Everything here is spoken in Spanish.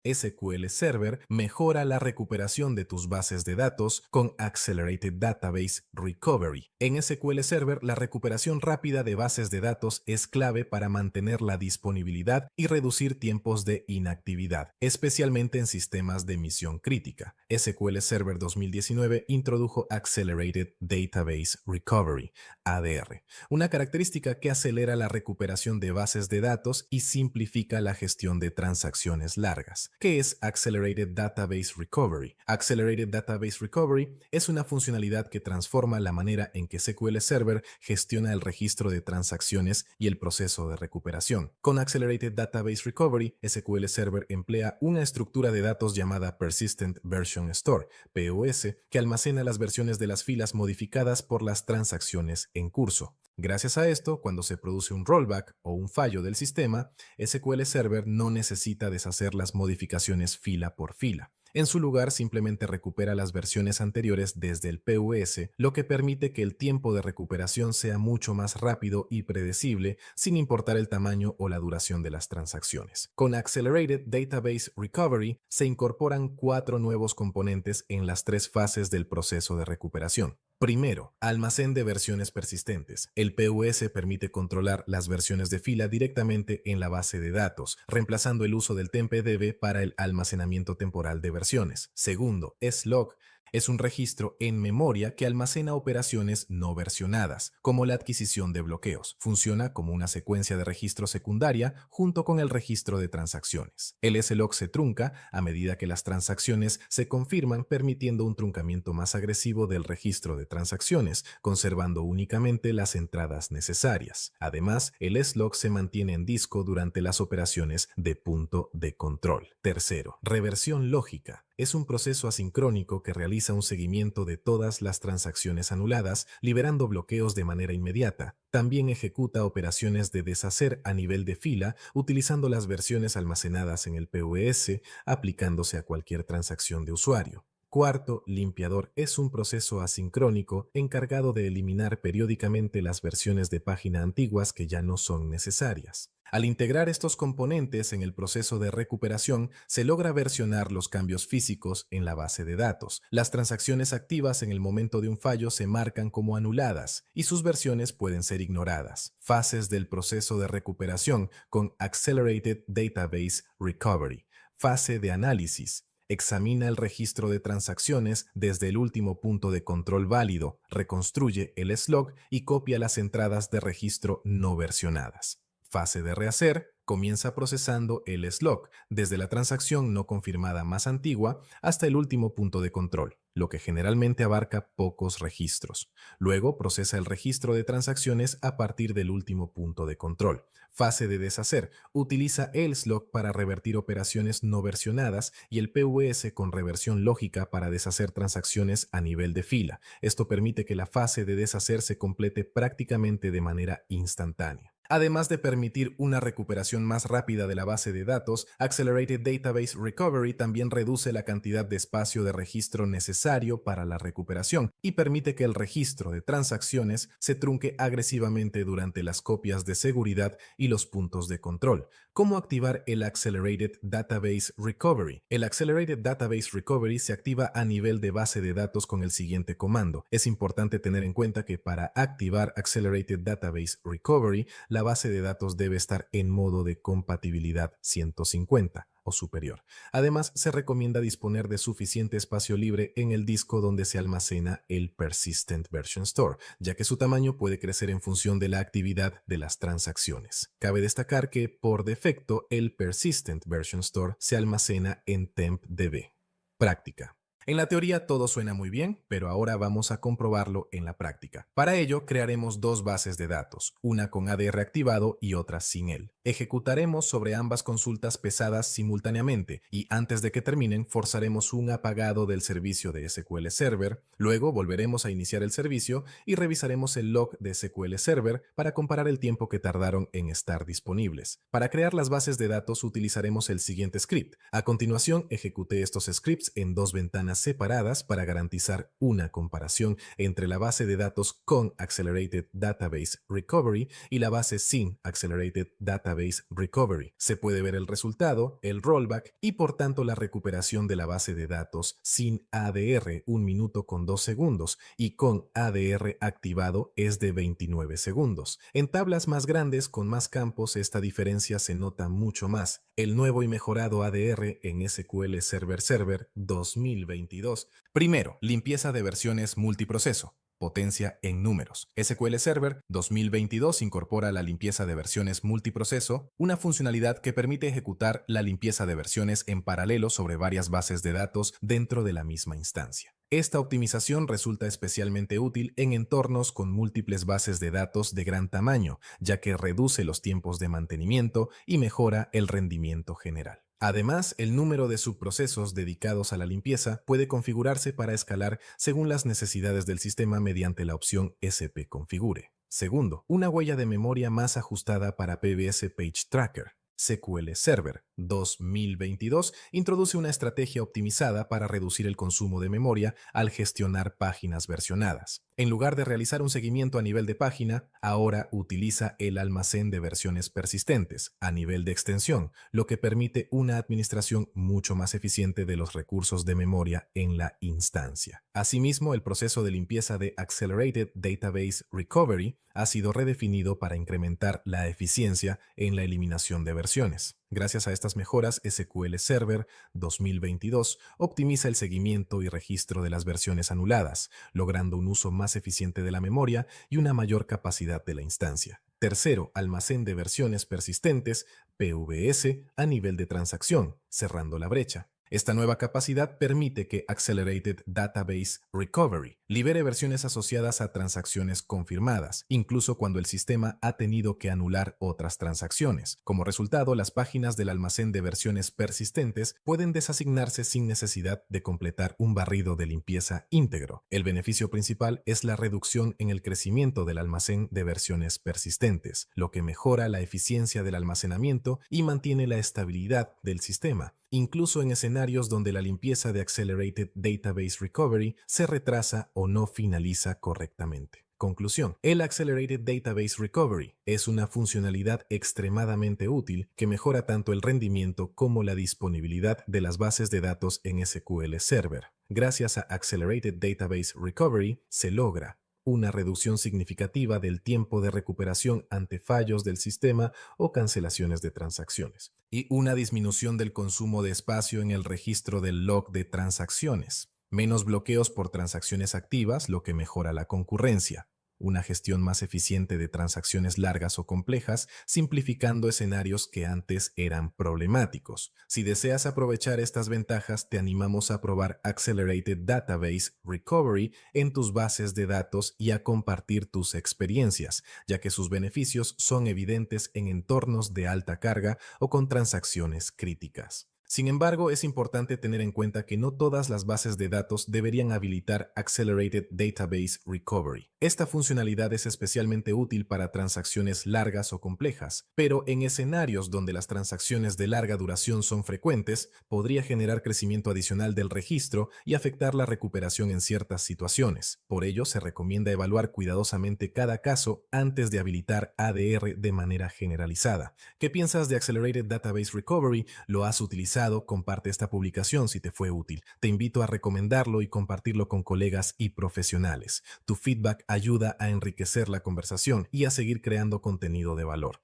SQL Server mejora la recuperación de tus bases de datos con Accelerated Database Recovery. En SQL Server, la recuperación rápida de bases de datos es clave para mantener la disponibilidad y reducir tiempos de inactividad, especialmente en sistemas de misión crítica. SQL Server 2019 introdujo Accelerated Database Recovery, ADR, una característica que acelera la recuperación de bases de datos y simplifica la gestión de transacciones largas. ¿Qué es Accelerated Database Recovery? Accelerated Database Recovery es una funcionalidad que transforma la manera en que SQL Server gestiona el registro de transacciones y el proceso de recuperación. Con Accelerated Database Recovery, SQL Server emplea una estructura de datos llamada Persistent Version Store, POS, que almacena las versiones de las filas modificadas por las transacciones en curso. Gracias a esto, cuando se produce un rollback o un fallo del sistema, SQL Server no necesita deshacer las modificaciones fila por fila. En su lugar, simplemente recupera las versiones anteriores desde el POS, lo que permite que el tiempo de recuperación sea mucho más rápido y predecible, sin importar el tamaño o la duración de las transacciones. Con Accelerated Database Recovery se incorporan 4 nuevos componentes en las 3 fases del proceso de recuperación. Primero, almacén de versiones persistentes. El POS permite controlar las versiones de fila directamente en la base de datos, reemplazando el uso del TempDB para el almacenamiento temporal de versiones. Segundo, slog. Es un registro en memoria que almacena operaciones no versionadas, como la adquisición de bloqueos. Funciona como una secuencia de registro secundaria junto con el registro de transacciones. El slog se trunca a medida que las transacciones se confirman, permitiendo un truncamiento más agresivo del registro de transacciones, conservando únicamente las entradas necesarias. Además, el slog se mantiene en disco durante las operaciones de punto de control. Tercero, reversión lógica. Es un proceso asincrónico que realiza un seguimiento de todas las transacciones anuladas, liberando bloqueos de manera inmediata. También ejecuta operaciones de deshacer a nivel de fila, utilizando las versiones almacenadas en el POS, aplicándose a cualquier transacción de usuario. Cuarto, limpiador. Es un proceso asincrónico encargado de eliminar periódicamente las versiones de página antiguas que ya no son necesarias. Al integrar estos componentes en el proceso de recuperación, se logra versionar los cambios físicos en la base de datos. Las transacciones activas en el momento de un fallo se marcan como anuladas y sus versiones pueden ser ignoradas. Fases del proceso de recuperación con Accelerated Database Recovery. Fase de análisis. Examina el registro de transacciones desde el último punto de control válido, reconstruye el slog y copia las entradas de registro no versionadas. Fase de rehacer. Comienza procesando el slog desde la transacción no confirmada más antigua hasta el último punto de control, lo que generalmente abarca pocos registros. Luego procesa el registro de transacciones a partir del último punto de control. Fase de deshacer. Utiliza el slog para revertir operaciones no versionadas y el POS con reversión lógica para deshacer transacciones a nivel de fila. Esto permite que la fase de deshacer se complete prácticamente de manera instantánea. Además de permitir una recuperación más rápida de la base de datos, Accelerated Database Recovery también reduce la cantidad de espacio de registro necesario para la recuperación y permite que el registro de transacciones se trunque agresivamente durante las copias de seguridad y los puntos de control. ¿Cómo activar el Accelerated Database Recovery? El Accelerated Database Recovery se activa a nivel de base de datos con el siguiente comando. Es importante tener en cuenta que para activar Accelerated Database Recovery, la base de datos debe estar en modo de compatibilidad 150 o superior. Además, se recomienda disponer de suficiente espacio libre en el disco donde se almacena el Persistent Version Store, ya que su tamaño puede crecer en función de la actividad de las transacciones. Cabe destacar que, por defecto, el Persistent Version Store se almacena en TempDB. Práctica. En la teoría todo suena muy bien, pero ahora vamos a comprobarlo en la práctica. Para ello, crearemos 2 bases de datos, una con ADR activado y otra sin él. Ejecutaremos sobre ambas consultas pesadas simultáneamente y antes de que terminen forzaremos un apagado del servicio de SQL Server, luego volveremos a iniciar el servicio y revisaremos el log de SQL Server para comparar el tiempo que tardaron en estar disponibles. Para crear las bases de datos utilizaremos el siguiente script. A continuación, ejecuté estos scripts en 2 ventanas separadas para garantizar una comparación entre la base de datos con Accelerated Database Recovery y la base sin Accelerated Database Database Recovery. Se puede ver el resultado, el rollback y por tanto la recuperación de la base de datos sin ADR 1 minuto con 2 segundos y con ADR activado es de 29 segundos. En tablas más grandes con más campos esta diferencia se nota mucho más. El nuevo y mejorado ADR en SQL Server 2022. Primero, limpieza de versiones multiproceso. Potencia en números. SQL Server 2022 incorpora la limpieza de versiones multiproceso, una funcionalidad que permite ejecutar la limpieza de versiones en paralelo sobre varias bases de datos dentro de la misma instancia. Esta optimización resulta especialmente útil en entornos con múltiples bases de datos de gran tamaño, ya que reduce los tiempos de mantenimiento y mejora el rendimiento general. Además, el número de subprocesos dedicados a la limpieza puede configurarse para escalar según las necesidades del sistema mediante la opción SP-configure. Segundo, una huella de memoria más ajustada para PBS Page Tracker. SQL Server 2022 introduce una estrategia optimizada para reducir el consumo de memoria al gestionar páginas versionadas. En lugar de realizar un seguimiento a nivel de página, ahora utiliza el almacén de versiones persistentes a nivel de extensión, lo que permite una administración mucho más eficiente de los recursos de memoria en la instancia. Asimismo, el proceso de limpieza de Accelerated Database Recovery ha sido redefinido para incrementar la eficiencia en la eliminación de versiones. Gracias a estas mejoras, SQL Server 2022 optimiza el seguimiento y registro de las versiones anuladas, logrando un uso más eficiente de la memoria y una mayor capacidad de la instancia. Tercero, almacén de versiones persistentes, PVS, a nivel de transacción, cerrando la brecha. Esta nueva capacidad permite que Accelerated Database Recovery libere versiones asociadas a transacciones confirmadas, incluso cuando el sistema ha tenido que anular otras transacciones. Como resultado, las páginas del almacén de versiones persistentes pueden desasignarse sin necesidad de completar un barrido de limpieza íntegro. El beneficio principal es la reducción en el crecimiento del almacén de versiones persistentes, lo que mejora la eficiencia del almacenamiento y mantiene la estabilidad del sistema, incluso en escenarios donde la limpieza de Accelerated Database Recovery se retrasa o no finaliza correctamente. Conclusión. El Accelerated Database Recovery es una funcionalidad extremadamente útil que mejora tanto el rendimiento como la disponibilidad de las bases de datos en SQL Server. Gracias a Accelerated Database Recovery se logra una reducción significativa del tiempo de recuperación ante fallos del sistema o cancelaciones de transacciones, y una disminución del consumo de espacio en el registro del log de transacciones, menos bloqueos por transacciones activas, lo que mejora la concurrencia, una gestión más eficiente de transacciones largas o complejas, simplificando escenarios que antes eran problemáticos. Si deseas aprovechar estas ventajas, te animamos a probar Accelerated Database Recovery en tus bases de datos y a compartir tus experiencias, ya que sus beneficios son evidentes en entornos de alta carga o con transacciones críticas. Sin embargo, es importante tener en cuenta que no todas las bases de datos deberían habilitar Accelerated Database Recovery. Esta funcionalidad es especialmente útil para transacciones largas o complejas, pero en escenarios donde las transacciones de larga duración son frecuentes, podría generar crecimiento adicional del registro y afectar la recuperación en ciertas situaciones. Por ello, se recomienda evaluar cuidadosamente cada caso antes de habilitar ADR de manera generalizada. ¿Qué piensas de Accelerated Database Recovery? ¿Lo has utilizado? Comparte esta publicación si te fue útil. Te invito a recomendarlo y compartirlo con colegas y profesionales. Tu feedback ayuda a enriquecer la conversación y a seguir creando contenido de valor.